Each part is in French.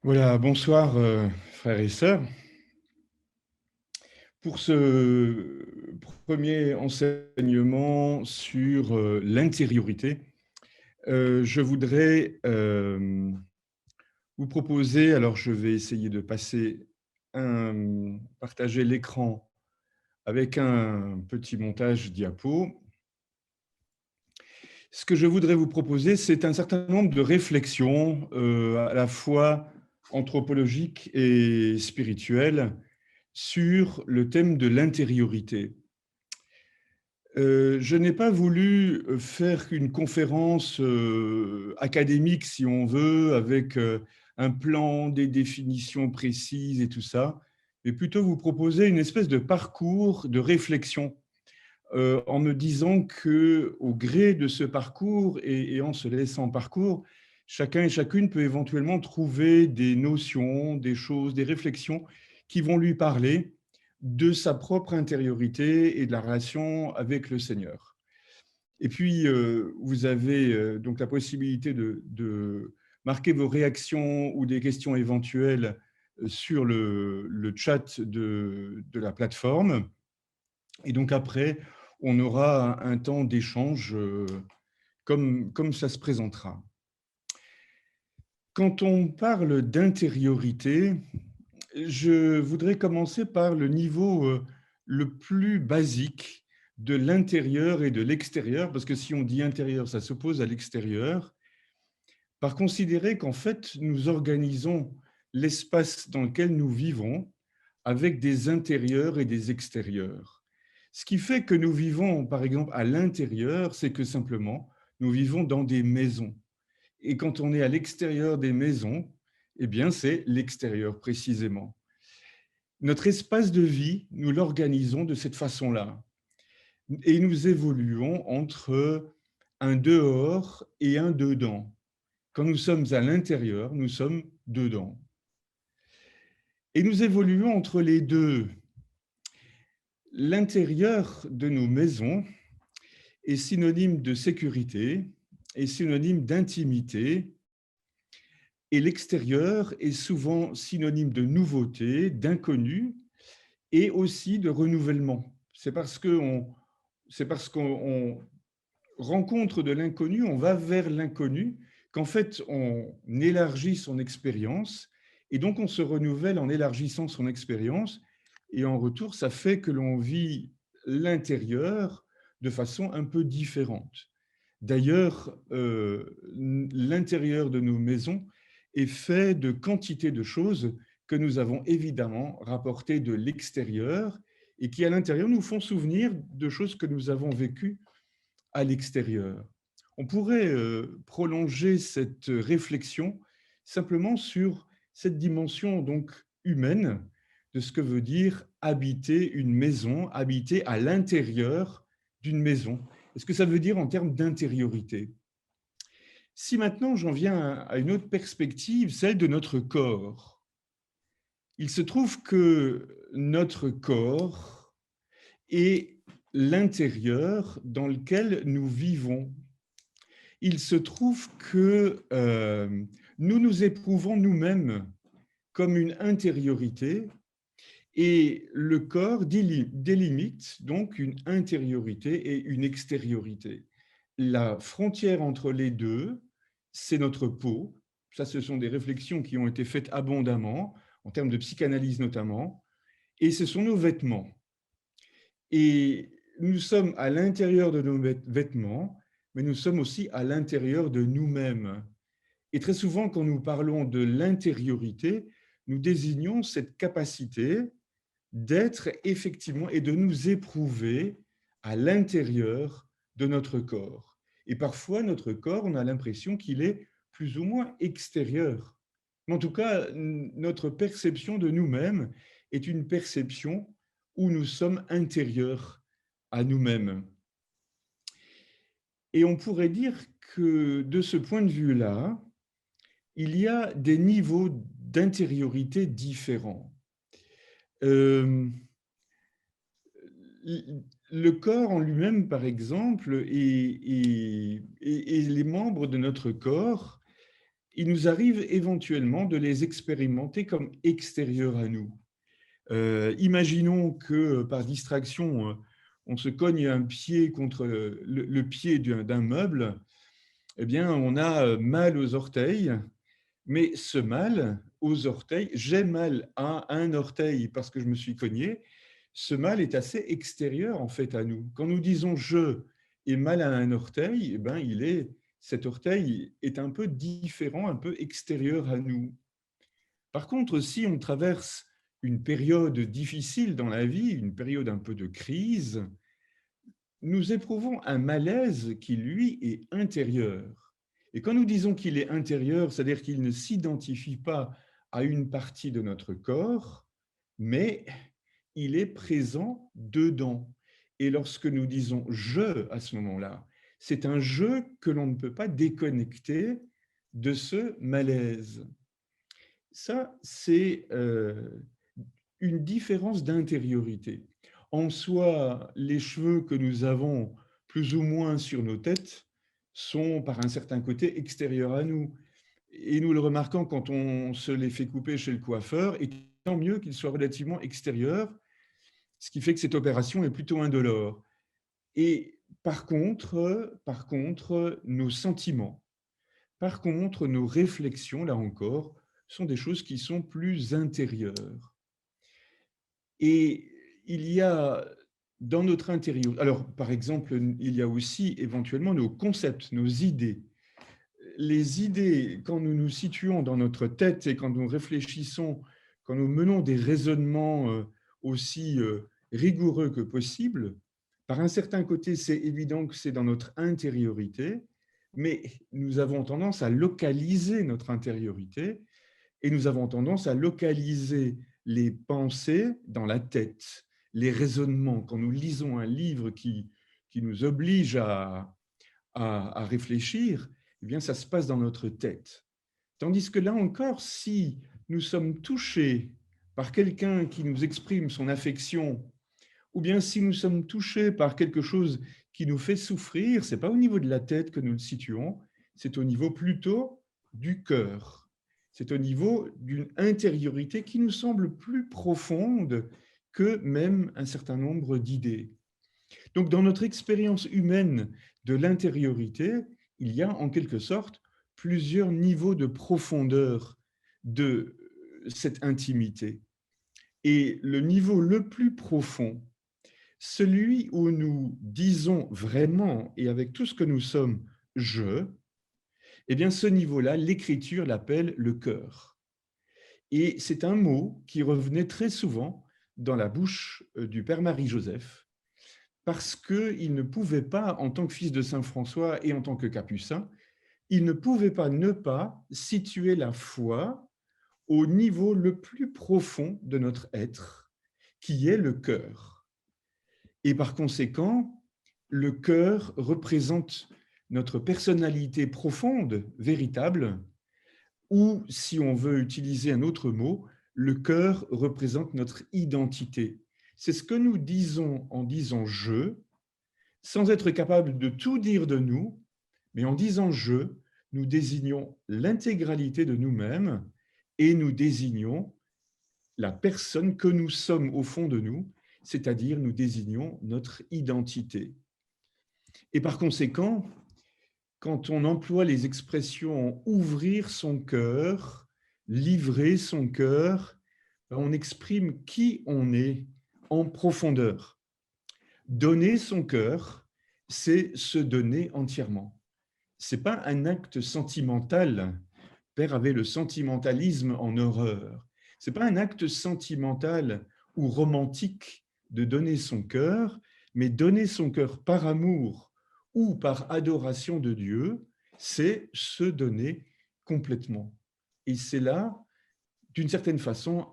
Voilà, bonsoir frères et sœurs. Pour ce premier enseignement sur l'intériorité, je voudrais vous proposer, alors je vais essayer de partager l'écran avec un petit montage diapo. Ce que je voudrais vous proposer, c'est un certain nombre de réflexions à la fois anthropologiques et spirituelles sur le thème de l'intériorité. Je n'ai pas voulu faire une conférence académique, si on veut, avec un plan, des définitions précises et tout ça, mais plutôt vous proposer une espèce de parcours de réflexion en me disant que, au gré de ce parcours et en se laissant parcours, chacun et chacune peut éventuellement trouver des notions, des choses, des réflexions qui vont lui parler de sa propre intériorité et de la relation avec le Seigneur. Et puis, vous avez donc la possibilité de marquer vos réactions ou des questions éventuelles sur le chat de la plateforme. Et donc après, on aura un temps d'échange comme ça se présentera. Quand on parle d'intériorité, je voudrais commencer par le niveau le plus basique de l'intérieur et de l'extérieur, parce que si on dit intérieur, ça s'oppose à l'extérieur, par considérer qu'en fait, nous organisons l'espace dans lequel nous vivons avec des intérieurs et des extérieurs. Ce qui fait que nous vivons, par exemple, à l'intérieur, c'est que simplement, nous vivons dans des maisons. Et quand on est à l'extérieur des maisons, eh bien, c'est l'extérieur précisément. Notre espace de vie, nous l'organisons de cette façon-là. Et nous évoluons entre un dehors et un dedans. Quand nous sommes à l'intérieur, nous sommes dedans. Et nous évoluons entre les deux. L'intérieur de nos maisons est synonyme de sécurité, est synonyme d'intimité, et l'extérieur est souvent synonyme de nouveauté, d'inconnu, et aussi de renouvellement. C'est parce qu'on rencontre de l'inconnu, on va vers l'inconnu, qu'en fait, on élargit son expérience, et donc on se renouvelle en élargissant son expérience, et en retour, ça fait que l'on vit l'intérieur de façon un peu différente. D'ailleurs, l'intérieur de nos maisons est fait de quantité de choses que nous avons évidemment rapportées de l'extérieur et qui, à l'intérieur, nous font souvenir de choses que nous avons vécues à l'extérieur. On pourrait prolonger cette réflexion simplement sur cette dimension donc humaine de ce que veut dire habiter une maison, habiter à l'intérieur d'une maison. Et ce que ça veut dire en termes d'intériorité. Si maintenant j'en viens à une autre perspective, celle de notre corps, il se trouve que notre corps est l'intérieur dans lequel nous vivons. Il se trouve que nous nous éprouvons nous-mêmes comme une intériorité et le corps délimite donc une intériorité et une extériorité. La frontière entre les deux, c'est notre peau. Ça, ce sont des réflexions qui ont été faites abondamment, en termes de psychanalyse notamment, et ce sont nos vêtements. Et nous sommes à l'intérieur de nos vêtements, mais nous sommes aussi à l'intérieur de nous-mêmes. Et très souvent, quand nous parlons de l'intériorité, nous désignons cette capacité d'être effectivement et de nous éprouver à l'intérieur de notre corps. Et parfois, notre corps, on a l'impression qu'il est plus ou moins extérieur. Mais en tout cas, notre perception de nous-mêmes est une perception où nous sommes intérieurs à nous-mêmes. Et on pourrait dire que de ce point de vue-là, il y a des niveaux d'intériorité différents. Euh, le corps en lui-même, par exemple, et les membres de notre corps il nous arrive éventuellement de les expérimenter comme extérieurs à nous. Imaginons que par distraction, on se cogne un pied contre le pied d'un meuble, eh bien, on a mal aux orteils, mais ce mal aux orteils, j'ai mal à un orteil parce que je me suis cogné, ce mal est assez extérieur en fait à nous. Quand nous disons je ai mal à un orteil, eh ben, cet orteil est un peu différent, un peu extérieur à nous. Par contre, si on traverse une période difficile dans la vie, une période un peu de crise, nous éprouvons un malaise qui, lui, est intérieur. Et quand nous disons qu'il est intérieur, c'est-à-dire qu'il ne s'identifie pas à une partie de notre corps, mais il est présent dedans. Et lorsque nous disons je à ce moment-là, c'est un je que l'on ne peut pas déconnecter de ce malaise. Ça, c'est une différence d'intériorité. En soi, les cheveux que nous avons plus ou moins sur nos têtes sont par un certain côté extérieurs à nous. Et nous le remarquons quand on se les fait couper chez le coiffeur, et tant mieux qu'ils soient relativement extérieurs, ce qui fait que cette opération est plutôt indolore. Et par contre, nos sentiments, par contre, nos réflexions, là encore, sont des choses qui sont plus intérieures. Et il y a dans notre intérieur, alors par exemple, il y a aussi éventuellement nos concepts, nos idées. Les idées, quand nous nous situons dans notre tête et quand nous réfléchissons, quand nous menons des raisonnements aussi rigoureux que possible, par un certain côté, c'est évident que c'est dans notre intériorité, mais nous avons tendance à localiser notre intériorité et nous avons tendance à localiser les pensées dans la tête, les raisonnements. Quand nous lisons un livre qui nous oblige à réfléchir, eh bien, ça se passe dans notre tête. Tandis que là encore, si nous sommes touchés par quelqu'un qui nous exprime son affection, ou bien si nous sommes touchés par quelque chose qui nous fait souffrir, ce n'est pas au niveau de la tête que nous le situons, c'est au niveau plutôt du cœur. C'est au niveau d'une intériorité qui nous semble plus profonde que même un certain nombre d'idées. Donc, dans notre expérience humaine de l'intériorité, il y a en quelque sorte plusieurs niveaux de profondeur de cette intimité. Et le niveau le plus profond, celui où nous disons vraiment et avec tout ce que nous sommes je, eh bien ce niveau-là, l'écriture l'appelle le cœur. Et c'est un mot qui revenait très souvent dans la bouche du Père Marie-Joseph, parce qu'il ne pouvait pas, en tant que fils de Saint François et en tant que capucin, il ne pouvait pas ne pas situer la foi au niveau le plus profond de notre être, qui est le cœur. Et par conséquent, le cœur représente notre personnalité profonde, véritable, ou, si on veut utiliser un autre mot, le cœur représente notre identité. C'est ce que nous disons en disant « je », sans être capable de tout dire de nous, mais en disant « je », nous désignons l'intégralité de nous-mêmes et nous désignons la personne que nous sommes au fond de nous, c'est-à-dire nous désignons notre identité. Et par conséquent, quand on emploie les expressions « ouvrir son cœur »,« livrer son cœur », on exprime qui on est en profondeur. Donner son cœur, c'est se donner entièrement. Ce n'est pas un acte sentimental. Père avait le sentimentalisme en horreur. Ce n'est pas un acte sentimental ou romantique de donner son cœur, mais donner son cœur par amour ou par adoration de Dieu, c'est se donner complètement. Et c'est là, d'une certaine façon,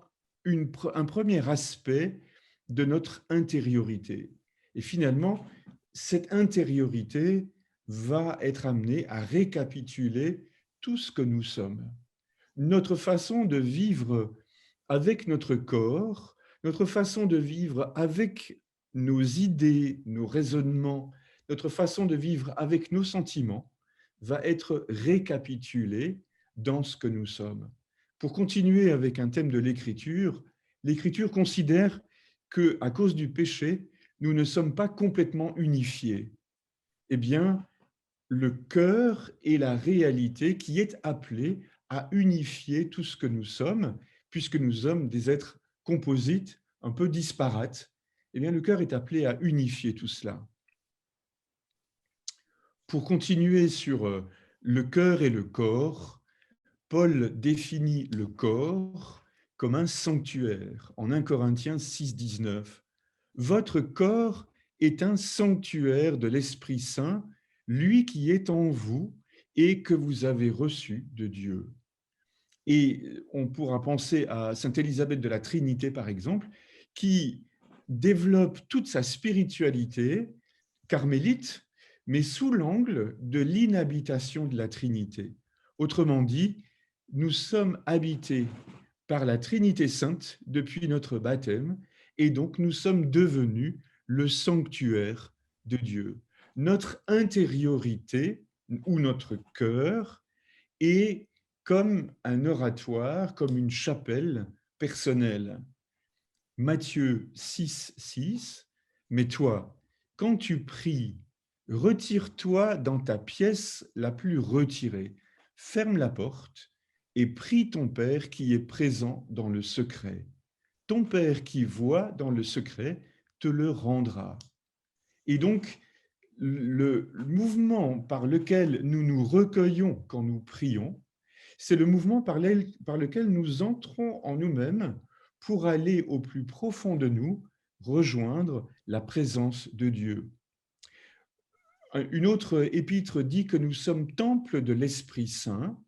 un premier aspect de notre intériorité. Et finalement, cette intériorité va être amenée à récapituler tout ce que nous sommes. Notre façon de vivre avec notre corps, notre façon de vivre avec nos idées, nos raisonnements, notre façon de vivre avec nos sentiments va être récapitulée dans ce que nous sommes. Pour continuer avec un thème de l'Écriture considère qu'à cause du péché, nous ne sommes pas complètement unifiés. Eh bien, le cœur est la réalité qui est appelée à unifier tout ce que nous sommes, puisque nous sommes des êtres composites, un peu disparates. Eh bien, le cœur est appelé à unifier tout cela. Pour continuer sur le cœur et le corps, Paul définit le corps comme un sanctuaire en 1 Corinthiens 6, 19. Votre corps est un sanctuaire de l'Esprit Saint, lui qui est en vous et que vous avez reçu de Dieu. Et on pourra penser à sainte Élisabeth de la Trinité, par exemple, qui développe toute sa spiritualité carmélite, mais sous l'angle de l'inhabitation de la Trinité. Autrement dit, nous sommes habités par la Trinité sainte depuis notre baptême, et donc nous sommes devenus le sanctuaire de Dieu. Notre intériorité ou notre cœur est comme un oratoire, comme une chapelle personnelle. Matthieu 6, 6, mais toi, quand tu pries, retire-toi dans ta pièce la plus retirée, ferme la porte et prie ton Père qui est présent dans le secret. Ton Père qui voit dans le secret te le rendra. Et donc, le mouvement par lequel nous nous recueillons quand nous prions, c'est le mouvement par lequel nous entrons en nous-mêmes pour aller au plus profond de nous, rejoindre la présence de Dieu. Une autre épître dit que nous sommes temple de l'Esprit Saint.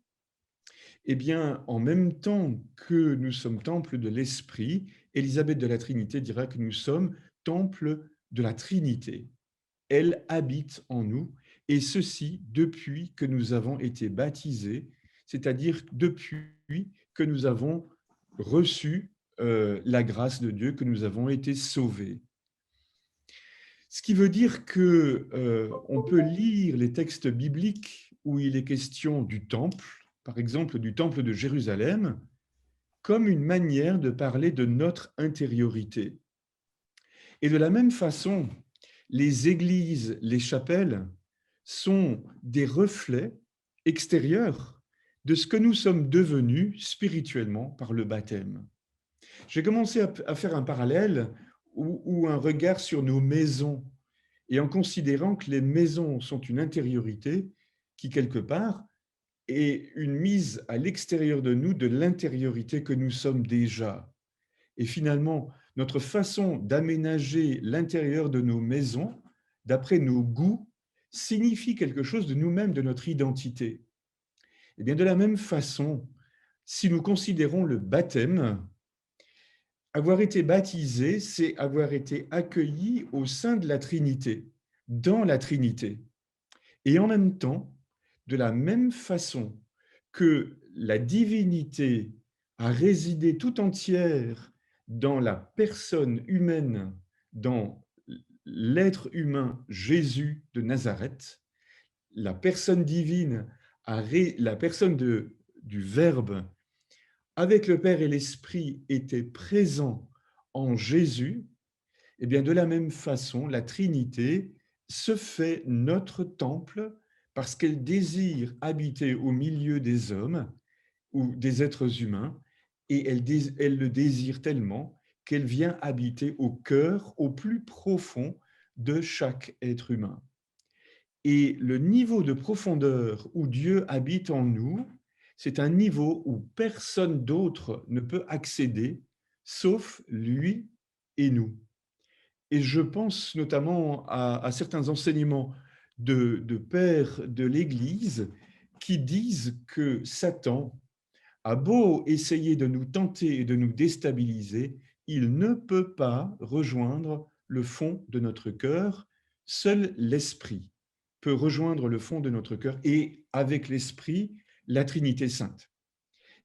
Eh bien, en même temps que nous sommes temple de l'Esprit, Élisabeth de la Trinité dira que nous sommes temple de la Trinité. Elle habite en nous, et ceci depuis que nous avons été baptisés, c'est-à-dire depuis que nous avons reçu la grâce de Dieu, que nous avons été sauvés. Ce qui veut dire que on peut lire les textes bibliques où il est question du temple, par exemple du temple de Jérusalem, comme une manière de parler de notre intériorité. Et de la même façon, les églises, les chapelles sont des reflets extérieurs de ce que nous sommes devenus spirituellement par le baptême. J'ai commencé à faire un parallèle ou un regard sur nos maisons, et en considérant que les maisons sont une intériorité qui, quelque part, est une mise à l'extérieur de nous de l'intériorité que nous sommes déjà. Et finalement, notre façon d'aménager l'intérieur de nos maisons, d'après nos goûts, signifie quelque chose de nous-mêmes, de notre identité. Et bien de la même façon, si nous considérons le baptême, avoir été baptisé, c'est avoir été accueilli au sein de la Trinité, dans la Trinité. Et en même temps, de la même façon que la divinité a résidé tout entière dans la personne humaine, dans l'être humain Jésus de Nazareth, la personne divine, la personne du Verbe, avec le Père et l'Esprit, était présent en Jésus. Et bien de la même façon, la Trinité se fait notre temple parce qu'elle désire habiter au milieu des hommes ou des êtres humains, et elle le désire tellement qu'elle vient habiter au cœur, au plus profond de chaque être humain. Et le niveau de profondeur où Dieu habite en nous, c'est un niveau où personne d'autre ne peut accéder, sauf lui et nous. Et je pense notamment à certains enseignements de pères de l'Église qui disent que Satan a beau essayer de nous tenter et de nous déstabiliser, il ne peut pas rejoindre le fond de notre cœur. Seul l'Esprit peut rejoindre le fond de notre cœur et avec l'Esprit, la Trinité sainte.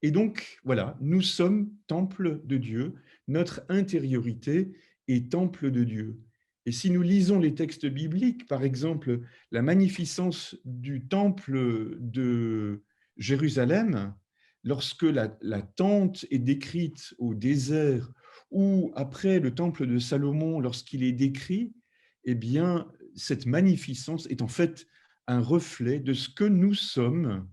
Et donc, voilà, nous sommes temple de Dieu, notre intériorité est temple de Dieu. Et si nous lisons les textes bibliques, par exemple, la magnificence du temple Jérusalem, lorsque la tente est décrite au désert, ou après le temple de Salomon, lorsqu'il est décrit, eh bien, cette magnificence est en fait un reflet de ce que nous sommes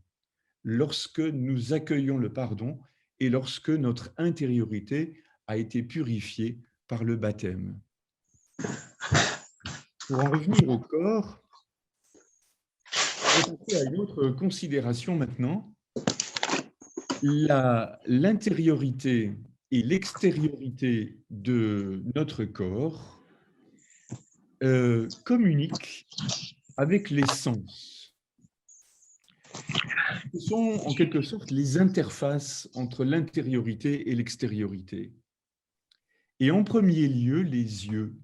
lorsque nous accueillons le pardon et lorsque notre intériorité a été purifiée par le baptême. Pour en revenir au corps, je vais passer à une autre considération maintenant. L'intériorité et l'extériorité de notre corps communiquent avec les sens. Ce sont en quelque sorte les interfaces entre l'intériorité et l'extériorité. Et en premier lieu, les yeux.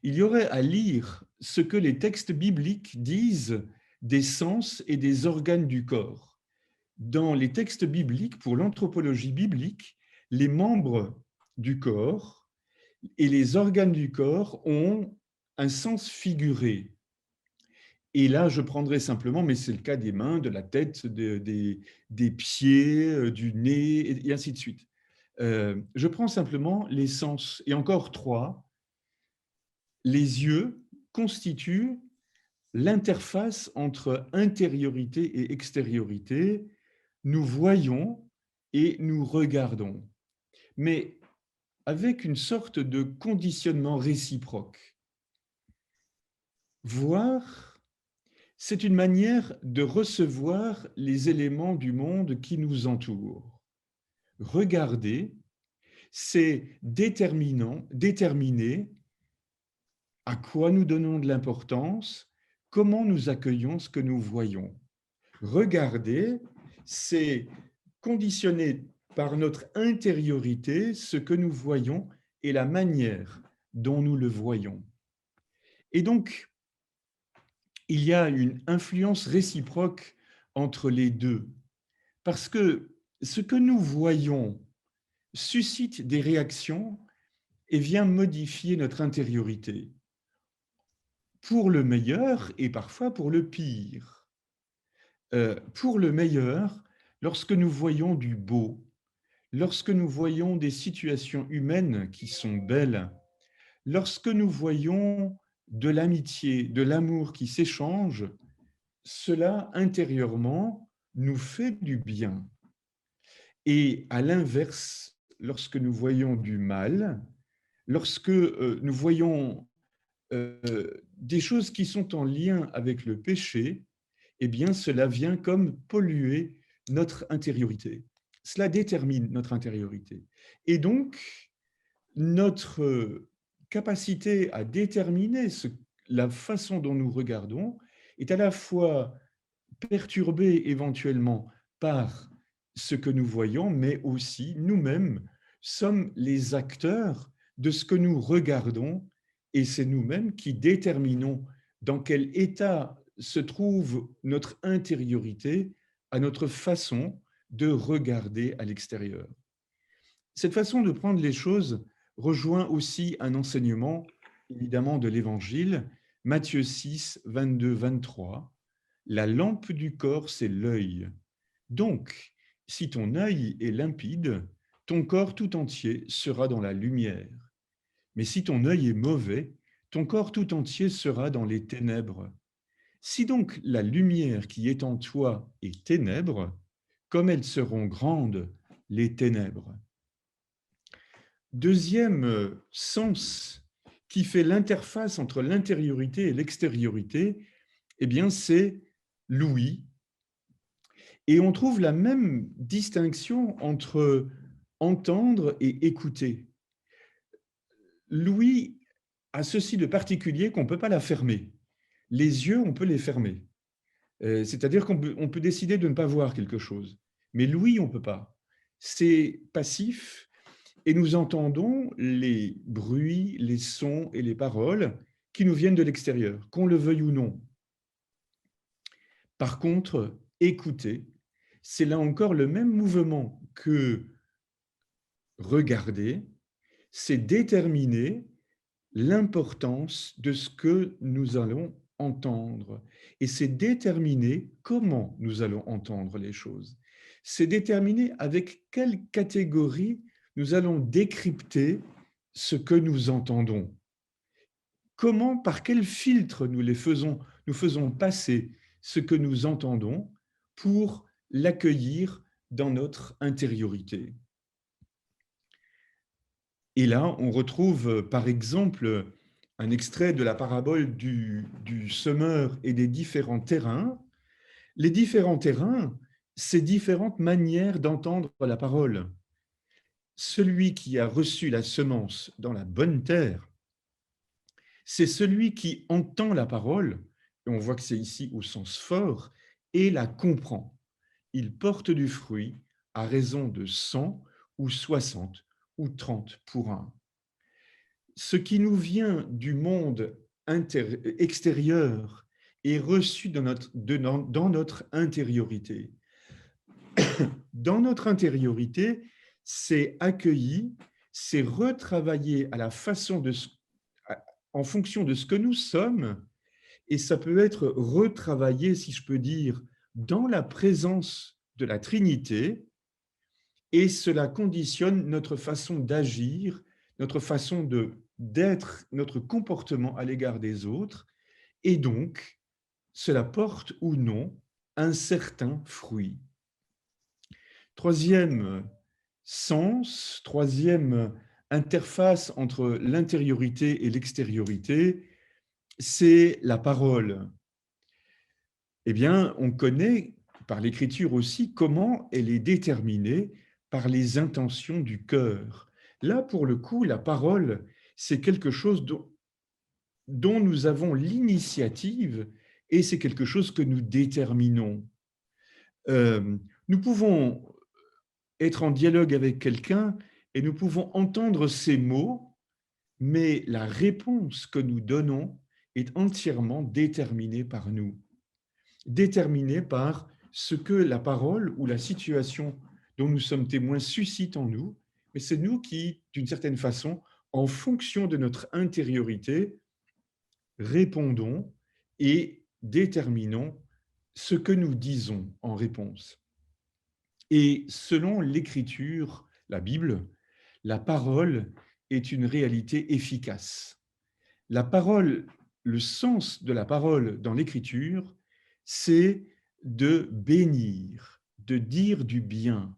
Il y aurait à lire ce que les textes bibliques disent des sens et des organes du corps. Dans les textes bibliques, pour l'anthropologie biblique, les membres du corps et les organes du corps ont un sens figuré. Et là, je prendrai simplement, mais c'est le cas des mains, de la tête, des pieds, du nez, et ainsi de suite. Je prends simplement les sens, et encore trois. Les yeux constituent l'interface entre intériorité et extériorité. Nous voyons et nous regardons, mais avec une sorte de conditionnement réciproque. Voir, c'est une manière de recevoir les éléments du monde qui nous entourent. Regarder, c'est déterminer à quoi nous donnons de l'importance, comment nous accueillons ce que nous voyons. Regarder, c'est conditionner par notre intériorité ce que nous voyons et la manière dont nous le voyons. Et donc, il y a une influence réciproque entre les deux, parce que ce que nous voyons suscite des réactions et vient modifier notre intériorité, pour le meilleur et parfois pour le pire. Pour le meilleur, lorsque nous voyons du beau, lorsque nous voyons des situations humaines qui sont belles, lorsque nous voyons de l'amitié, de l'amour qui s'échangent, cela intérieurement nous fait du bien. Et à l'inverse, lorsque nous voyons du mal, lorsque nous voyons des choses qui sont en lien avec le péché, eh bien, cela vient comme polluer notre intériorité. Cela détermine notre intériorité. Et donc, notre capacité à déterminer la façon dont nous regardons est à la fois perturbée éventuellement par ce que nous voyons, mais aussi nous-mêmes sommes les acteurs de ce que nous regardons et c'est nous-mêmes qui déterminons dans quel état se trouve notre intériorité à notre façon de regarder à l'extérieur. Cette façon de prendre les choses rejoint aussi un enseignement, évidemment, de l'Évangile, Matthieu 6, 22, 23. La lampe du corps, c'est l'œil. Donc, si ton œil est limpide, ton corps tout entier sera dans la lumière. Mais si ton œil est mauvais, ton corps tout entier sera dans les ténèbres. Si donc la lumière qui est en toi est ténèbres, comme elles seront grandes, les ténèbres. Deuxième sens qui fait l'interface entre l'intériorité et l'extériorité, eh bien, c'est l'ouïe. Et on trouve la même distinction entre entendre et écouter. L'ouïe a ceci de particulier qu'on ne peut pas la fermer. Les yeux, on peut les fermer. C'est-à-dire qu'on peut décider de ne pas voir quelque chose. Mais l'ouïe, on ne peut pas. C'est passif et nous entendons les bruits, les sons et les paroles qui nous viennent de l'extérieur, qu'on le veuille ou non. Par contre, écouter, c'est là encore le même mouvement que regarder, c'est déterminer l'importance de ce que nous allons entendre. Et c'est déterminer comment nous allons entendre les choses. C'est déterminer avec quelle catégorie nous allons décrypter ce que nous entendons. Comment, par quel filtre nous faisons passer ce que nous entendons pour l'accueillir dans notre intériorité. Et là, on retrouve, par exemple, un extrait de la parabole du semeur et des différents terrains. Les différents terrains, c'est différentes manières d'entendre la parole. Celui qui a reçu la semence dans la bonne terre, c'est celui qui entend la parole, et on voit que c'est ici au sens fort, et la comprend. Il porte du fruit à raison de 100 ou 60 ou 30 pour un. Ce qui nous vient du monde extérieur est reçu dans notre intériorité. Dans notre intériorité, c'est accueilli, c'est retravaillé à la façon en fonction de ce que nous sommes, et ça peut être retravaillé, si je peux dire, dans la présence de la Trinité, et cela conditionne notre façon d'agir, notre façon d'être, notre comportement à l'égard des autres, et donc, cela porte ou non un certain fruit. Troisième sens, troisième interface entre l'intériorité et l'extériorité, c'est la parole. Eh bien, on connaît par l'écriture aussi comment elle est déterminée par les intentions du cœur. Là, pour le coup, la parole, c'est quelque chose dont nous avons l'initiative et c'est quelque chose que nous déterminons. Nous pouvons être en dialogue avec quelqu'un et nous pouvons entendre ses mots, mais la réponse que nous donnons est entièrement déterminée par nous, déterminée par ce que la parole ou la situation dont nous sommes témoins suscite en nous, mais c'est nous qui, d'une certaine façon, en fonction de notre intériorité, répondons et déterminons ce que nous disons en réponse. Et selon l'Écriture, la Bible, la parole est une réalité efficace. La parole, le sens de la parole dans l'Écriture, c'est de bénir, de dire du bien.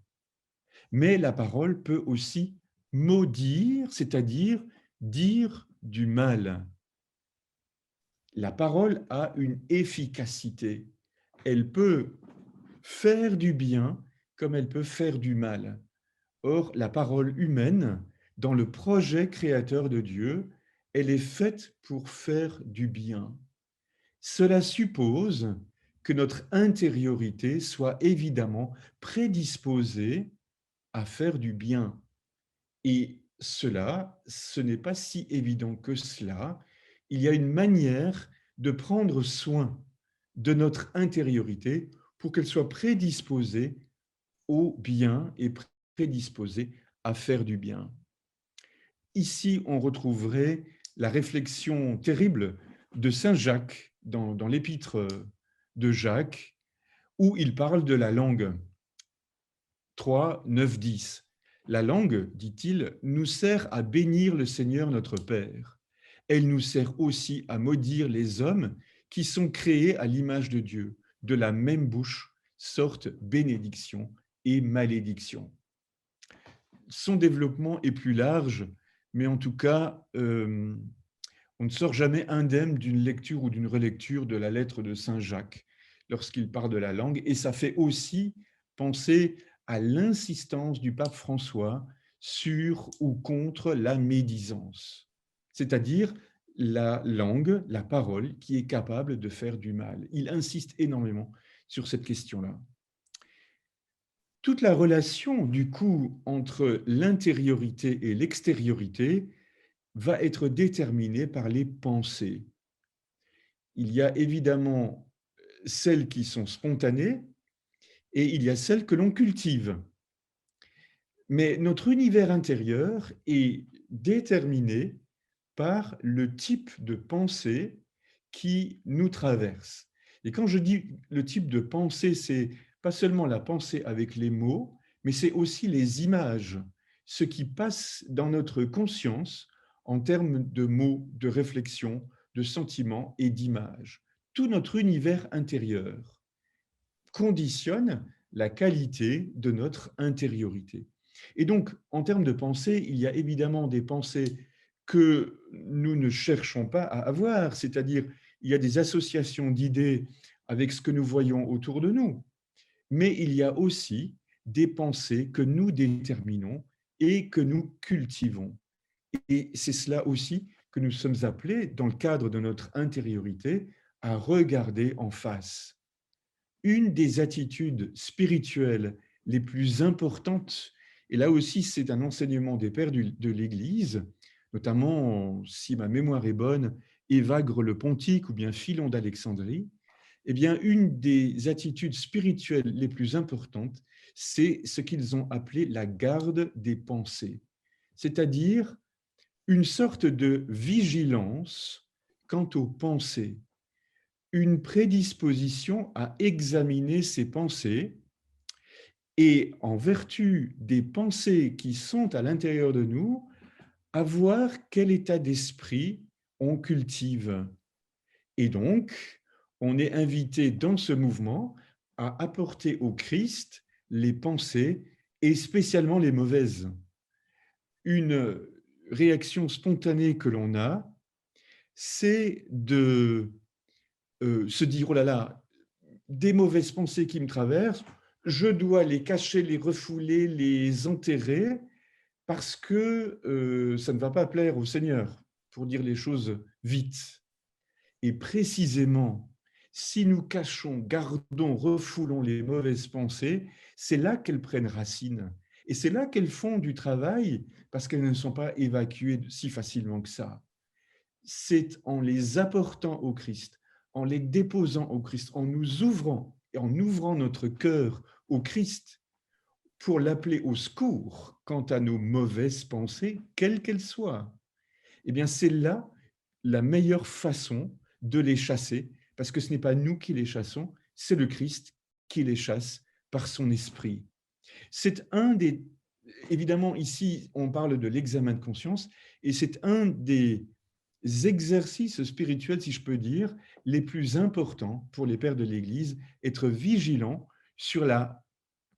Mais la parole peut aussi maudire, c'est-à-dire dire du mal. La parole a une efficacité. Elle peut faire du bien comme elle peut faire du mal. Or, la parole humaine, dans le projet créateur de Dieu, elle est faite pour faire du bien. Cela suppose que notre intériorité soit évidemment prédisposée à faire du bien. Et cela, ce n'est pas si évident que cela. Il y a une manière de prendre soin de notre intériorité pour qu'elle soit prédisposée au bien et prédisposée à faire du bien. Ici, on retrouverait la réflexion terrible de saint Jacques dans l'épître de Jacques, où il parle de la langue. 3, 9, 10. La langue, dit-il, nous sert à bénir le Seigneur notre Père. Elle nous sert aussi à maudire les hommes qui sont créés à l'image de Dieu. De la même bouche sortent bénédiction et malédiction. Son développement est plus large, mais en tout cas, on ne sort jamais indemne d'une lecture ou d'une relecture de la lettre de saint Jacques lorsqu'il parle de la langue. Et ça fait aussi penser à l'insistance du pape François sur ou contre la médisance, c'est-à-dire la langue, la parole qui est capable de faire du mal. Il insiste énormément sur cette question-là. Toute la relation, du coup, entre l'intériorité et l'extériorité va être déterminée par les pensées. Il y a évidemment celles qui sont spontanées et il y a celles que l'on cultive. Mais notre univers intérieur est déterminé par le type de pensée qui nous traverse. Et quand je dis le type de pensée, c'est pas seulement la pensée avec les mots, mais c'est aussi les images, ce qui passe dans notre conscience en termes de mots, de réflexion, de sentiments et d'images. Tout notre univers intérieur conditionne la qualité de notre intériorité. Et donc, en termes de pensée, il y a évidemment des pensées que nous ne cherchons pas à avoir, c'est-à-dire il y a des associations d'idées avec ce que nous voyons autour de nous, mais il y a aussi des pensées que nous déterminons et que nous cultivons. Et c'est cela aussi que nous sommes appelés, dans le cadre de notre intériorité, à regarder en face. Une des attitudes spirituelles les plus importantes, et là aussi c'est un enseignement des pères de l'Église, notamment, si ma mémoire est bonne, Évagre le Pontique ou bien Philon d'Alexandrie, eh bien, une des attitudes spirituelles les plus importantes, c'est ce qu'ils ont appelé la garde des pensées, c'est-à-dire une sorte de vigilance quant aux pensées, une prédisposition à examiner ses pensées et, en vertu des pensées qui sont à l'intérieur de nous, à voir quel état d'esprit on cultive. Et donc, on est invité dans ce mouvement à apporter au Christ les pensées et spécialement les mauvaises. Une réaction spontanée que l'on a, c'est de se dire, oh là là, des mauvaises pensées qui me traversent, je dois les cacher, les refouler, les enterrer, parce que ça ne va pas plaire au Seigneur, pour dire les choses vite. Et précisément, si nous cachons, gardons, refoulons les mauvaises pensées, c'est là qu'elles prennent racine. Et c'est là qu'elles font du travail, parce qu'elles ne sont pas évacuées si facilement que ça. C'est en les apportant au Christ, en les déposant au Christ, en nous ouvrant et en ouvrant notre cœur au Christ pour l'appeler au secours quant à nos mauvaises pensées, quelles qu'elles soient. Eh bien, c'est là la meilleure façon de les chasser, parce que ce n'est pas nous qui les chassons, c'est le Christ qui les chasse par son esprit. C'est un des... Évidemment, ici, on parle de l'examen de conscience, et c'est un des exercices spirituels, si je peux dire, les plus importants pour les pères de l'Église, être vigilants sur la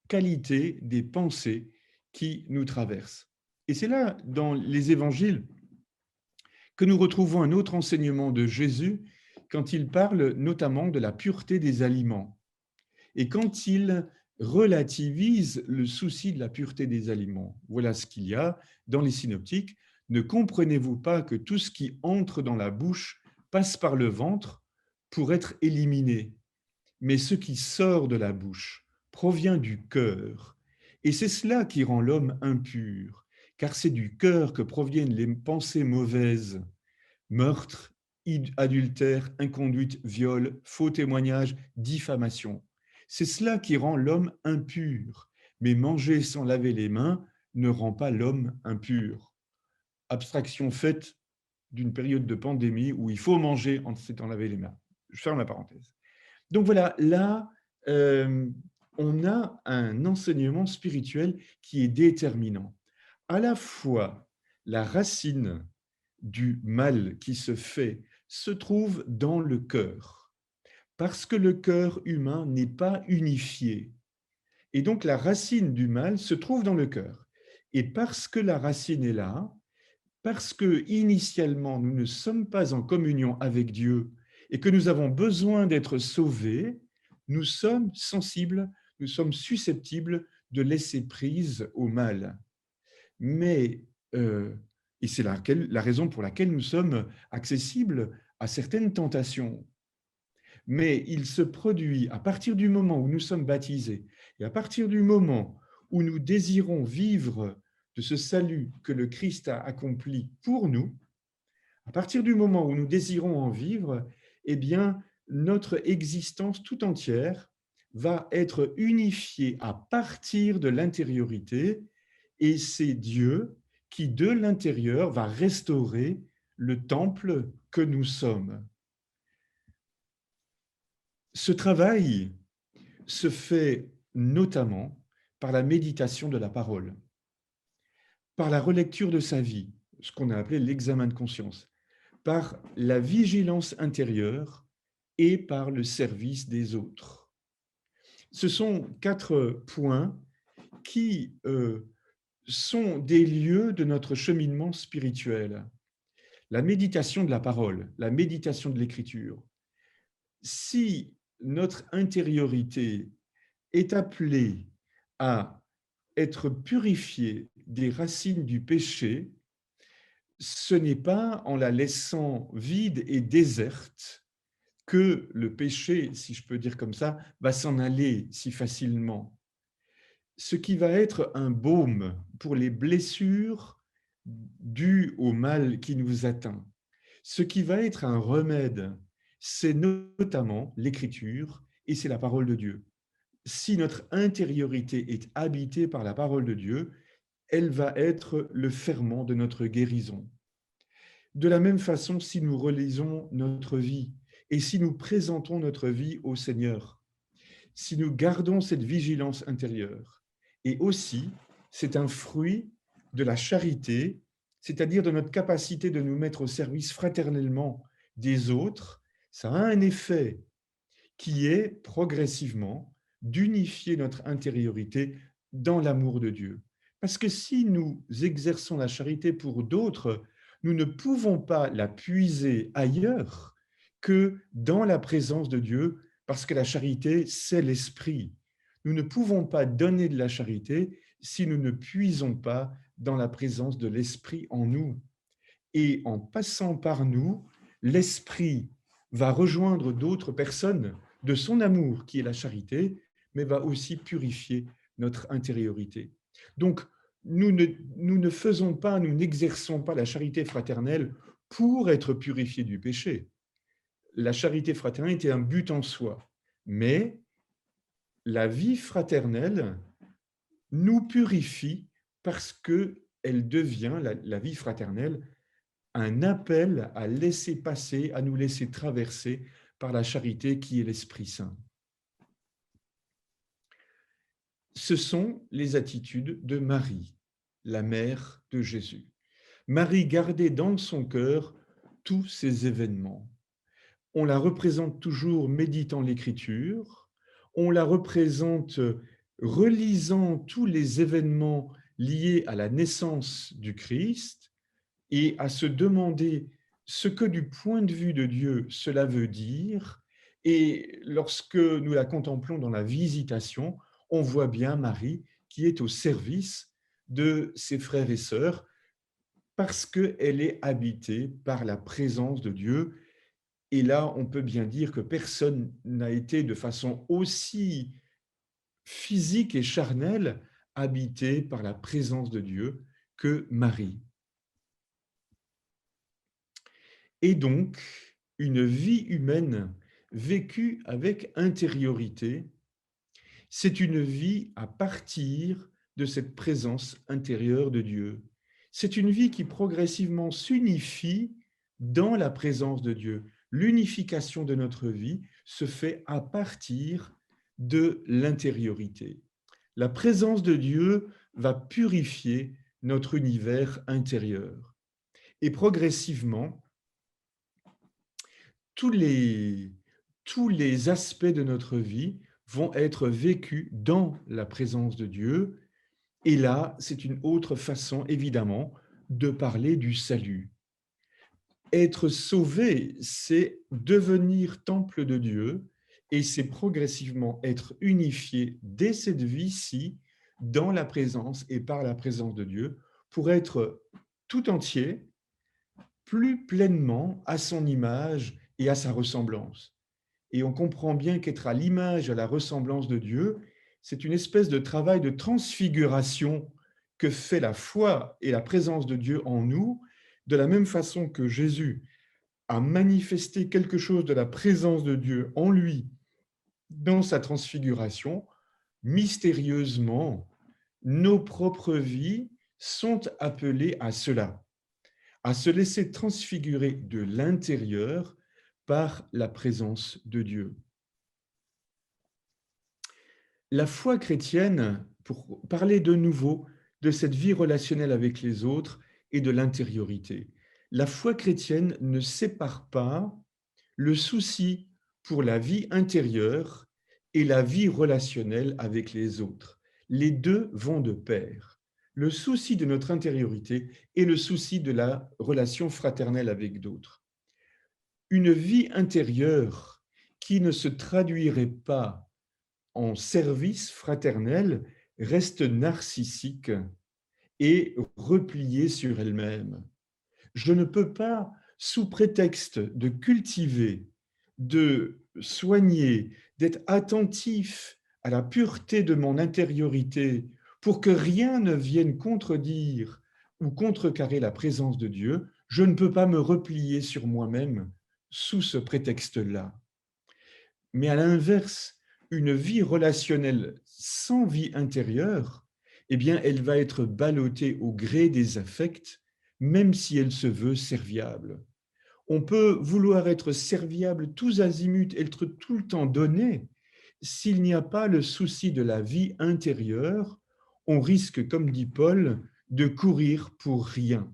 qualité des pensées qui nous traversent. Et c'est là, dans les évangiles, que nous retrouvons un autre enseignement de Jésus quand il parle notamment de la pureté des aliments. Et quand il relativise le souci de la pureté des aliments, voilà ce qu'il y a dans les synoptiques. Ne comprenez-vous pas que tout ce qui entre dans la bouche passe par le ventre pour être éliminé, mais ce qui sort de la bouche provient du cœur. Et c'est cela qui rend l'homme impur, car c'est du cœur que proviennent les pensées mauvaises, meurtre, adultère, inconduite, viol, faux témoignage, diffamation. C'est cela qui rend l'homme impur. Mais manger sans laver les mains ne rend pas l'homme impur. Abstraction faite d'une période de pandémie où il faut manger en s'étant lavé les mains. Je ferme la parenthèse. Donc voilà, là, euh, on a un enseignement spirituel qui est déterminant. À la fois, la racine du mal qui se fait se trouve dans le cœur, parce que le cœur humain n'est pas unifié. Et donc la racine du mal se trouve dans le cœur. Et parce que la racine est là, parce que initialement nous ne sommes pas en communion avec Dieu et que nous avons besoin d'être sauvés, nous sommes sensibles, nous sommes susceptibles de laisser prise au mal. Mais, et c'est la raison pour laquelle nous sommes accessibles à certaines tentations. Mais il se produit à partir du moment où nous sommes baptisés et à partir du moment où nous désirons vivre de ce salut que le Christ a accompli pour nous, à partir du moment où nous désirons en vivre, eh bien, notre existence tout entière va être unifiée à partir de l'intériorité, et c'est Dieu qui, de l'intérieur, va restaurer le temple que nous sommes. Ce travail se fait notamment par la méditation de la parole, par la relecture de sa vie, ce qu'on a appelé l'examen de conscience, par la vigilance intérieure et par le service des autres. Ce sont 4 points qui sont des lieux de notre cheminement spirituel. La méditation de la parole, la méditation de l'écriture. Si notre intériorité est appelée à être purifiée des racines du péché, ce n'est pas en la laissant vide et déserte que le péché, si je peux dire comme ça, va s'en aller si facilement. Ce qui va être un baume pour les blessures dues au mal qui nous atteint, ce qui va être un remède, c'est notamment l'écriture et c'est la parole de Dieu. Si notre intériorité est habitée par la parole de Dieu, elle va être le ferment de notre guérison. De la même façon, si nous relisons notre vie et si nous présentons notre vie au Seigneur, si nous gardons cette vigilance intérieure, et aussi, c'est un fruit de la charité, c'est-à-dire de notre capacité de nous mettre au service fraternellement des autres, ça a un effet qui est progressivement d'unifier notre intériorité dans l'amour de Dieu. Parce que si nous exerçons la charité pour d'autres, nous ne pouvons pas la puiser ailleurs que dans la présence de Dieu, parce que la charité, c'est l'esprit. Nous ne pouvons pas donner de la charité si nous ne puisons pas dans la présence de l'esprit en nous. Et en passant par nous, l'esprit va rejoindre d'autres personnes de son amour, qui est la charité, mais va aussi purifier notre intériorité. Donc, nous ne faisons pas, nous n'exerçons pas la charité fraternelle pour être purifiés du péché. La charité fraternelle était un but en soi, mais la vie fraternelle nous purifie parce qu'elle devient, la vie fraternelle, un appel à laisser passer, à nous laisser traverser par la charité qui est l'Esprit Saint. Ce sont les attitudes de Marie, la mère de Jésus. Marie gardait dans son cœur tous ces événements. On la représente toujours méditant l'Écriture, on la représente relisant tous les événements liés à la naissance du Christ et à se demander ce que du point de vue de Dieu cela veut dire. Et lorsque nous la contemplons dans la visitation, on voit bien Marie qui est au service de ses frères et sœurs parce qu'elle est habitée par la présence de Dieu. Et là, on peut bien dire que personne n'a été de façon aussi physique et charnelle habité par la présence de Dieu que Marie. Et donc, une vie humaine vécue avec intériorité, c'est une vie à partir de cette présence intérieure de Dieu. C'est une vie qui progressivement s'unifie dans la présence de Dieu. L'unification de notre vie se fait à partir de l'intériorité. La présence de Dieu va purifier notre univers intérieur. Et progressivement, tous les, tous les aspects de notre vie vont être vécus dans la présence de Dieu. Et là, c'est une autre façon, évidemment, de parler du salut. Être sauvé, c'est devenir temple de Dieu et c'est progressivement être unifié dès cette vie-ci dans la présence et par la présence de Dieu pour être tout entier, plus pleinement à son image et à sa ressemblance. Et on comprend bien qu'être à l'image, à la ressemblance de Dieu, c'est une espèce de travail de transfiguration que fait la foi et la présence de Dieu en nous, de la même façon que Jésus a manifesté quelque chose de la présence de Dieu en lui dans sa transfiguration, mystérieusement, nos propres vies sont appelées à cela, à se laisser transfigurer de l'intérieur par la présence de Dieu. La foi chrétienne, pour parler de nouveau de cette vie relationnelle avec les autres et de l'intériorité, la foi chrétienne ne sépare pas le souci pour la vie intérieure et la vie relationnelle avec les autres. Les deux vont de pair. Le souci de notre intériorité et le souci de la relation fraternelle avec d'autres. Une vie intérieure qui ne se traduirait pas en service fraternel reste narcissique et repliée sur elle-même. Je ne peux pas, sous prétexte de cultiver, de soigner, d'être attentif à la pureté de mon intériorité pour que rien ne vienne contredire ou contrecarrer la présence de Dieu, je ne peux pas me replier sur moi-même sous ce prétexte-là. Mais à l'inverse, une vie relationnelle sans vie intérieure, eh bien, elle va être ballottée au gré des affects, même si elle se veut serviable. On peut vouloir être serviable tous azimuts, être tout le temps donné. S'il n'y a pas le souci de la vie intérieure, on risque, comme dit Paul, de courir pour rien.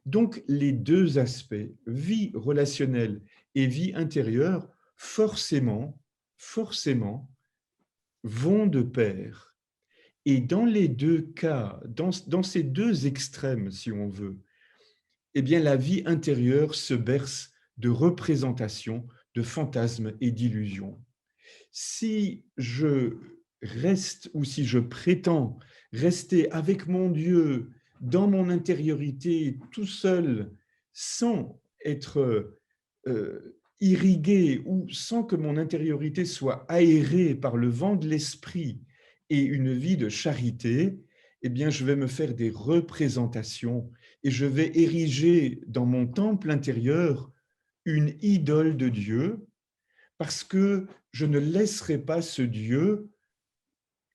Donc, les deux aspects, vie relationnelle et vie intérieure, forcément, vont de pair. Et dans les deux cas, dans ces deux extrêmes, si on veut, eh bien, la vie intérieure se berce de représentations, de fantasmes et d'illusions. Si je reste ou si je prétends rester avec mon Dieu dans mon intériorité tout seul, sans être irrigué ou sans que mon intériorité soit aérée par le vent de l'esprit et une vie de charité, eh bien, je vais me faire des représentations et je vais ériger dans mon temple intérieur une idole de Dieu parce que je ne laisserai pas ce Dieu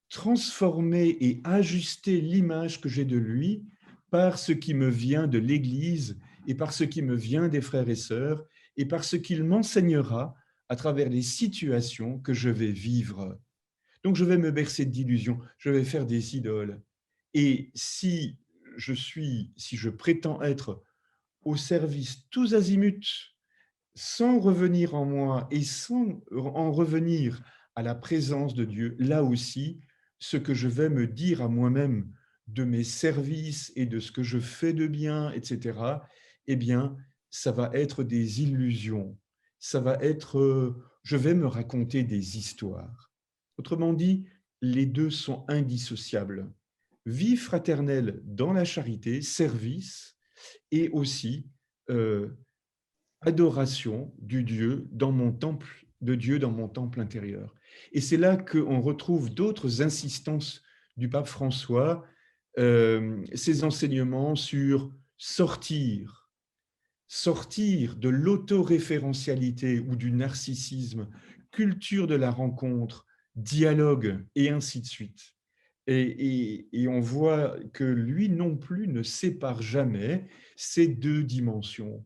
transformer et ajuster l'image que j'ai de lui par ce qui me vient de l'Église et par ce qui me vient des frères et sœurs et par ce qu'il m'enseignera à travers les situations que je vais vivre. Donc je vais me bercer d'illusions, je vais faire des idoles. Et si je prétends être au service tous azimuts sans revenir en moi et sans en revenir à la présence de Dieu, là aussi, ce que je vais me dire à moi-même de mes services et de ce que je fais de bien, etc., eh bien, ça va être des illusions. Ça va être, je vais me raconter des histoires. Autrement dit, les deux sont indissociables. Vie fraternelle dans la charité, service, et aussi euh, adoration du Dieu dans mon temple, de Dieu dans mon temple intérieur. Et c'est là qu'on retrouve d'autres insistances du pape François, ses enseignements sur sortir de l'autoréférentialité ou du narcissisme, culture de la rencontre, dialogue, et ainsi de suite. Et on voit que lui non plus ne sépare jamais ces deux dimensions.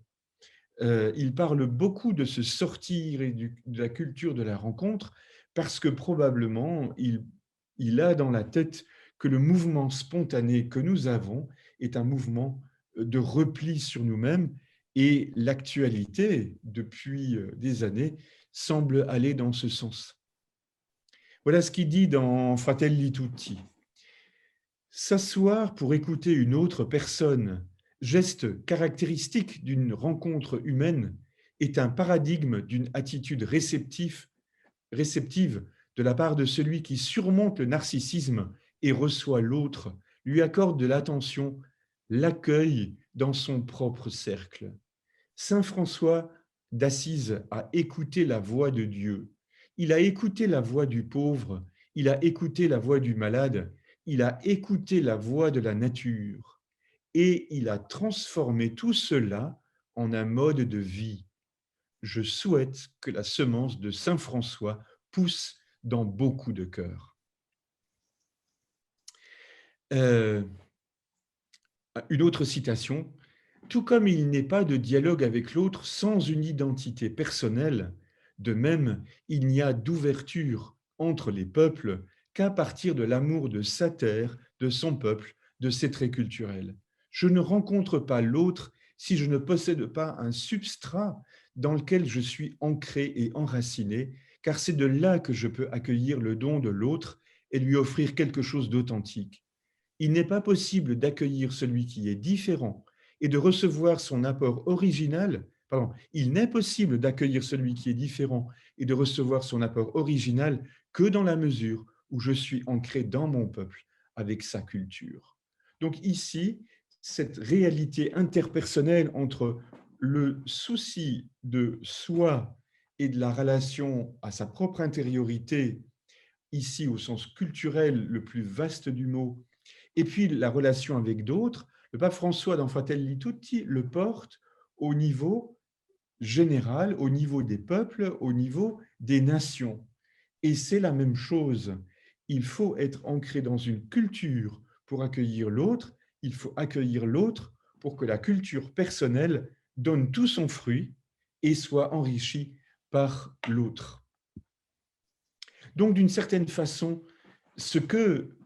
Il parle beaucoup de se sortir et de la culture de la rencontre parce que probablement il a dans la tête que le mouvement spontané que nous avons est un mouvement de repli sur nous-mêmes et l'actualité, depuis des années, semble aller dans ce sens. Voilà ce qu'il dit dans Fratelli Tutti. S'asseoir pour écouter une autre personne, geste caractéristique d'une rencontre humaine, est un paradigme d'une attitude réceptive de la part de celui qui surmonte le narcissisme et reçoit l'autre, lui accorde de l'attention, l'accueille dans son propre cercle. Saint François d'Assise a écouté la voix de Dieu. Il a écouté la voix du pauvre, il a écouté la voix du malade, il a écouté la voix de la nature et il a transformé tout cela en un mode de vie. Je souhaite que la semence de Saint François pousse dans beaucoup de cœurs. Une autre citation, tout comme il n'est pas de dialogue avec l'autre sans une identité personnelle, de même, il n'y a d'ouverture entre les peuples qu'à partir de l'amour de sa terre, de son peuple, de ses traits culturels. Je ne rencontre pas l'autre si je ne possède pas un substrat dans lequel je suis ancré et enraciné, car c'est de là que je peux accueillir le don de l'autre et lui offrir quelque chose d'authentique. Il n'est pas possible d'accueillir celui qui est différent et de recevoir son apport original. Pardon, il n'est possible d'accueillir celui qui est différent et de recevoir son apport original que dans la mesure où je suis ancré dans mon peuple avec sa culture. Donc ici, cette réalité interpersonnelle entre le souci de soi et de la relation à sa propre intériorité, ici au sens culturel le plus vaste du mot, et puis la relation avec d'autres, le pape François dans Fratelli Tutti le porte au niveau général, au niveau des peuples, au niveau des nations. Et c'est la même chose. Il faut être ancré dans une culture pour accueillir l'autre, il faut accueillir l'autre pour que la culture personnelle donne tout son fruit et soit enrichie par l'autre. Donc, d'une certaine façon, ce que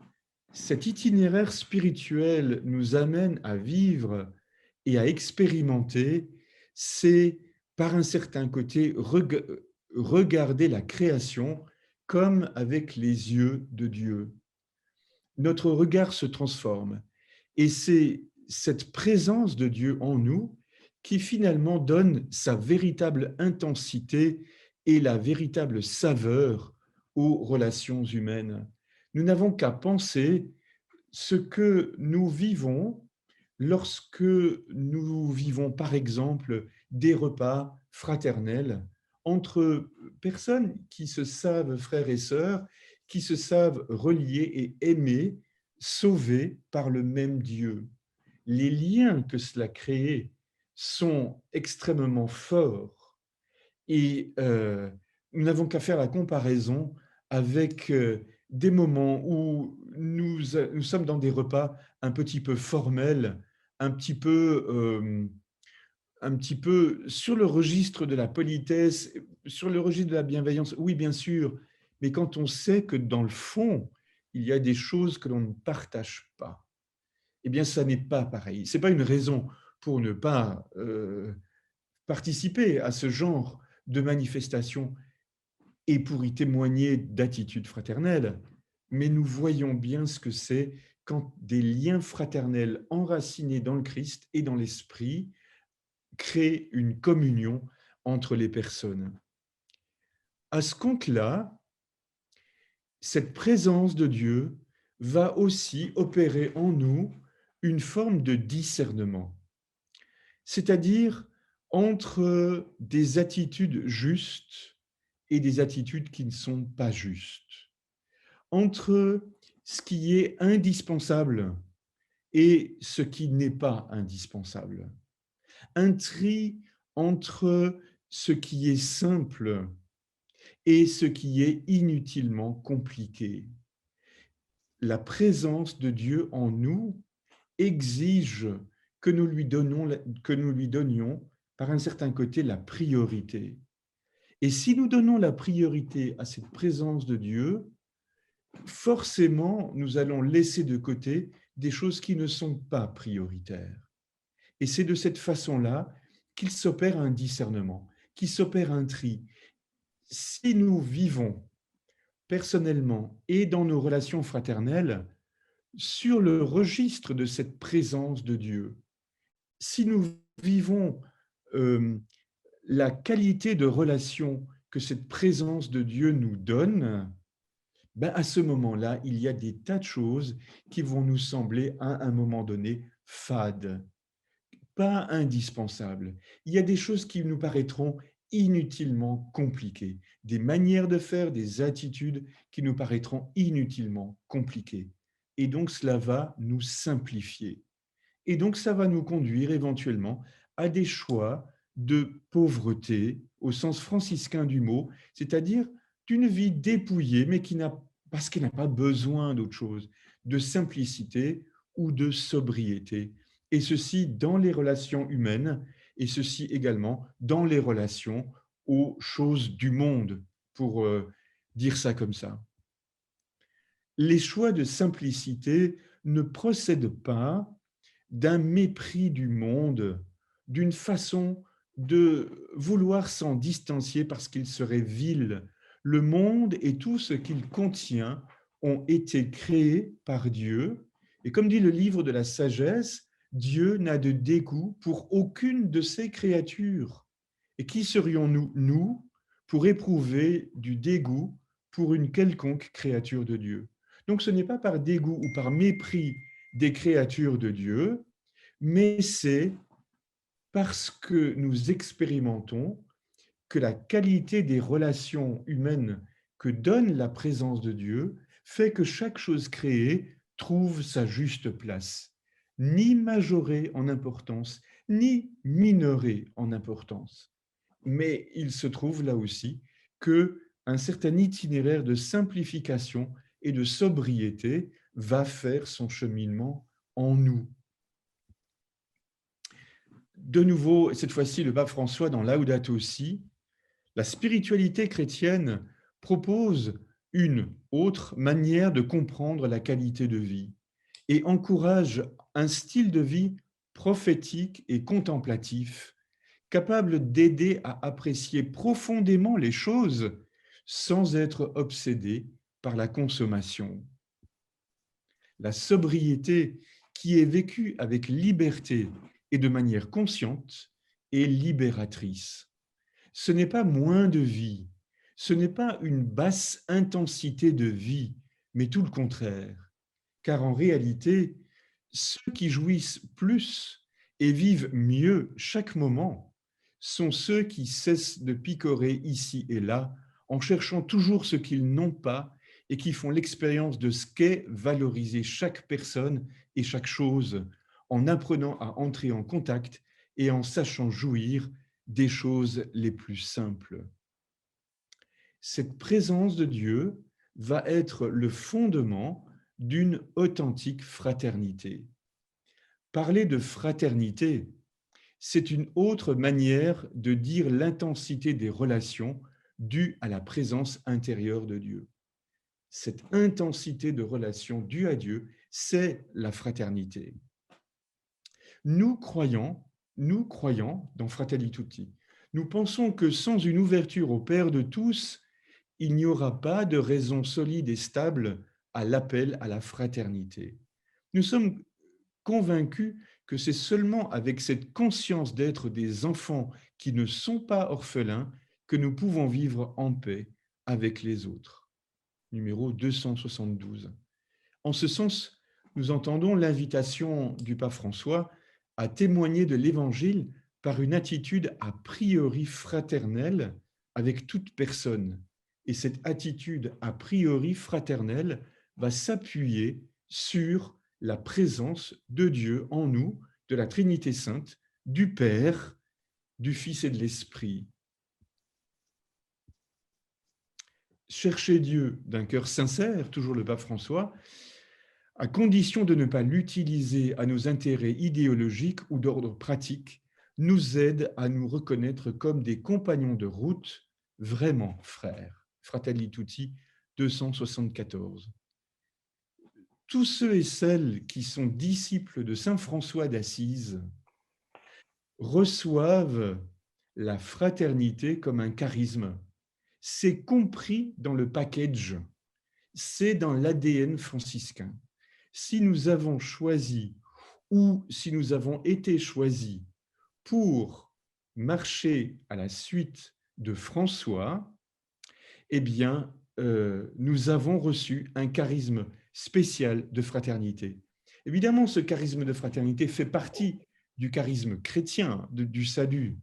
cet itinéraire spirituel nous amène à vivre et à expérimenter, c'est par un certain côté regarder la création comme avec les yeux de Dieu. Notre regard se transforme et c'est cette présence de Dieu en nous qui finalement donne sa véritable intensité et la véritable saveur aux relations humaines. Nous n'avons qu'à penser ce que nous vivons lorsque nous vivons, par exemple, des repas fraternels entre personnes qui se savent frères et sœurs, qui se savent reliés et aimés, sauvés par le même Dieu. Les liens que cela crée sont extrêmement forts et nous n'avons qu'à faire la comparaison avec des moments où nous sommes dans des repas un petit peu formels, un petit peu, un petit peu sur le registre de la politesse, sur le registre de la bienveillance, oui, bien sûr, mais quand on sait que dans le fond, il y a des choses que l'on ne partage pas, eh bien, ça n'est pas pareil. Ce n'est pas une raison pour ne pas participer à ce genre de manifestation et pour y témoigner d'attitudes fraternelles, mais nous voyons bien ce que c'est quand des liens fraternels enracinés dans le Christ et dans l'Esprit créent une communion entre les personnes. À ce compte-là, cette présence de Dieu va aussi opérer en nous une forme de discernement, c'est-à-dire entre des attitudes justes et des attitudes qui ne sont pas justes, entre ce qui est indispensable et ce qui n'est pas indispensable, un tri entre ce qui est simple et ce qui est inutilement compliqué. La présence de Dieu en nous exige que nous lui donnions, par un certain côté, la priorité. Et si nous donnons la priorité à cette présence de Dieu, forcément, nous allons laisser de côté des choses qui ne sont pas prioritaires. Et c'est de cette façon-là qu'il s'opère un discernement, qu'il s'opère un tri. Si nous vivons personnellement et dans nos relations fraternelles sur le registre de cette présence de Dieu, si nous vivons euh, la qualité de relation que cette présence de Dieu nous donne, ben à ce moment-là, il y a des tas de choses qui vont nous sembler à un moment donné fades, pas indispensables. Il y a des choses qui nous paraîtront inutilement compliquées, des manières de faire, des attitudes qui nous paraîtront inutilement compliquées. Et donc, cela va nous simplifier. Et donc, ça va nous conduire éventuellement à des choix de pauvreté, au sens franciscain du mot, c'est-à-dire d'une vie dépouillée, mais parce qu'elle n'a pas besoin d'autre chose, de simplicité ou de sobriété. Et ceci dans les relations humaines, et ceci également dans les relations aux choses du monde, pour dire ça comme ça. Les choix de simplicité ne procèdent pas d'un mépris du monde, d'une façon de vouloir s'en distancier parce qu'il serait vil. Le monde et tout ce qu'il contient ont été créés par Dieu. Et comme dit le livre de la sagesse, Dieu n'a de dégoût pour aucune de ses créatures. Et qui serions-nous, nous, pour éprouver du dégoût pour une quelconque créature de Dieu? Donc ce n'est pas par dégoût ou par mépris des créatures de Dieu, mais c'est parce que nous expérimentons que la qualité des relations humaines que donne la présence de Dieu fait que chaque chose créée trouve sa juste place, ni majorée en importance, ni minorée en importance. Mais il se trouve là aussi qu'un certain itinéraire de simplification et de sobriété va faire son cheminement en nous. De nouveau, cette fois-ci, le pape François, dans Laudato Si, la spiritualité chrétienne propose une autre manière de comprendre la qualité de vie et encourage un style de vie prophétique et contemplatif, capable d'aider à apprécier profondément les choses sans être obsédé par la consommation. La sobriété qui est vécue avec liberté et de manière consciente est libératrice. Ce n'est pas moins de vie, ce n'est pas une basse intensité de vie, mais tout le contraire. Car en réalité, ceux qui jouissent plus et vivent mieux chaque moment sont ceux qui cessent de picorer ici et là en cherchant toujours ce qu'ils n'ont pas et qui font l'expérience de ce qu'est valoriser chaque personne et chaque chose en apprenant à entrer en contact et en sachant jouir des choses les plus simples. Cette présence de Dieu va être le fondement d'une authentique fraternité. Parler de fraternité, c'est une autre manière de dire l'intensité des relations due à la présence intérieure de Dieu. Cette intensité de relation due à Dieu, c'est la fraternité. Nous croyons dans Fratelli Tutti, nous pensons que sans une ouverture au Père de tous, il n'y aura pas de raison solide et stable à l'appel à la fraternité. Nous sommes convaincus que c'est seulement avec cette conscience d'être des enfants qui ne sont pas orphelins que nous pouvons vivre en paix avec les autres. Numéro 272. En ce sens, nous entendons l'invitation du pape François à témoigner de l'Évangile par une attitude a priori fraternelle avec toute personne. Et cette attitude a priori fraternelle va s'appuyer sur la présence de Dieu en nous, de la Trinité sainte, du Père, du Fils et de l'Esprit. Chercher Dieu d'un cœur sincère, toujours le pape François, à condition de ne pas l'utiliser à nos intérêts idéologiques ou d'ordre pratique, nous aide à nous reconnaître comme des compagnons de route, vraiment frères. Fratelli Tutti 274. Tous ceux et celles qui sont disciples de saint François d'Assise reçoivent la fraternité comme un charisme. C'est compris dans le package, c'est dans l'ADN franciscain. Si nous avons choisi ou si nous avons été choisis pour marcher à la suite de François, eh bien, nous avons reçu un charisme spécial de fraternité. Évidemment, ce charisme de fraternité fait partie du charisme chrétien, du salut,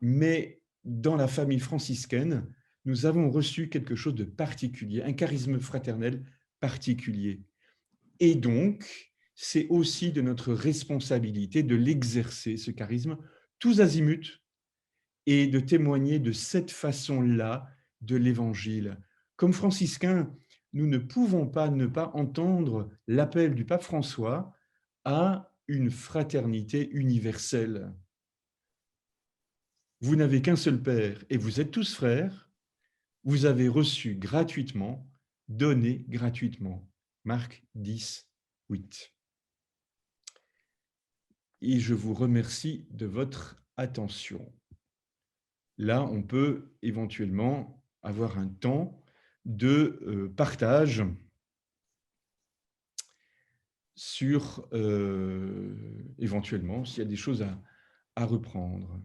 mais dans la famille franciscaine, nous avons reçu quelque chose de particulier, un charisme fraternel particulier. Et donc, c'est aussi de notre responsabilité de l'exercer, ce charisme, tous azimuts, et de témoigner de cette façon-là de l'Évangile. Comme franciscains, nous ne pouvons pas ne pas entendre l'appel du pape François à une fraternité universelle. Vous n'avez qu'un seul Père et vous êtes tous frères. vous avez reçu gratuitement, donné gratuitement. Marc 10, 8. Et je vous remercie de votre attention. Là, on peut éventuellement avoir un temps de partage sur, éventuellement, s'il y a des choses à reprendre.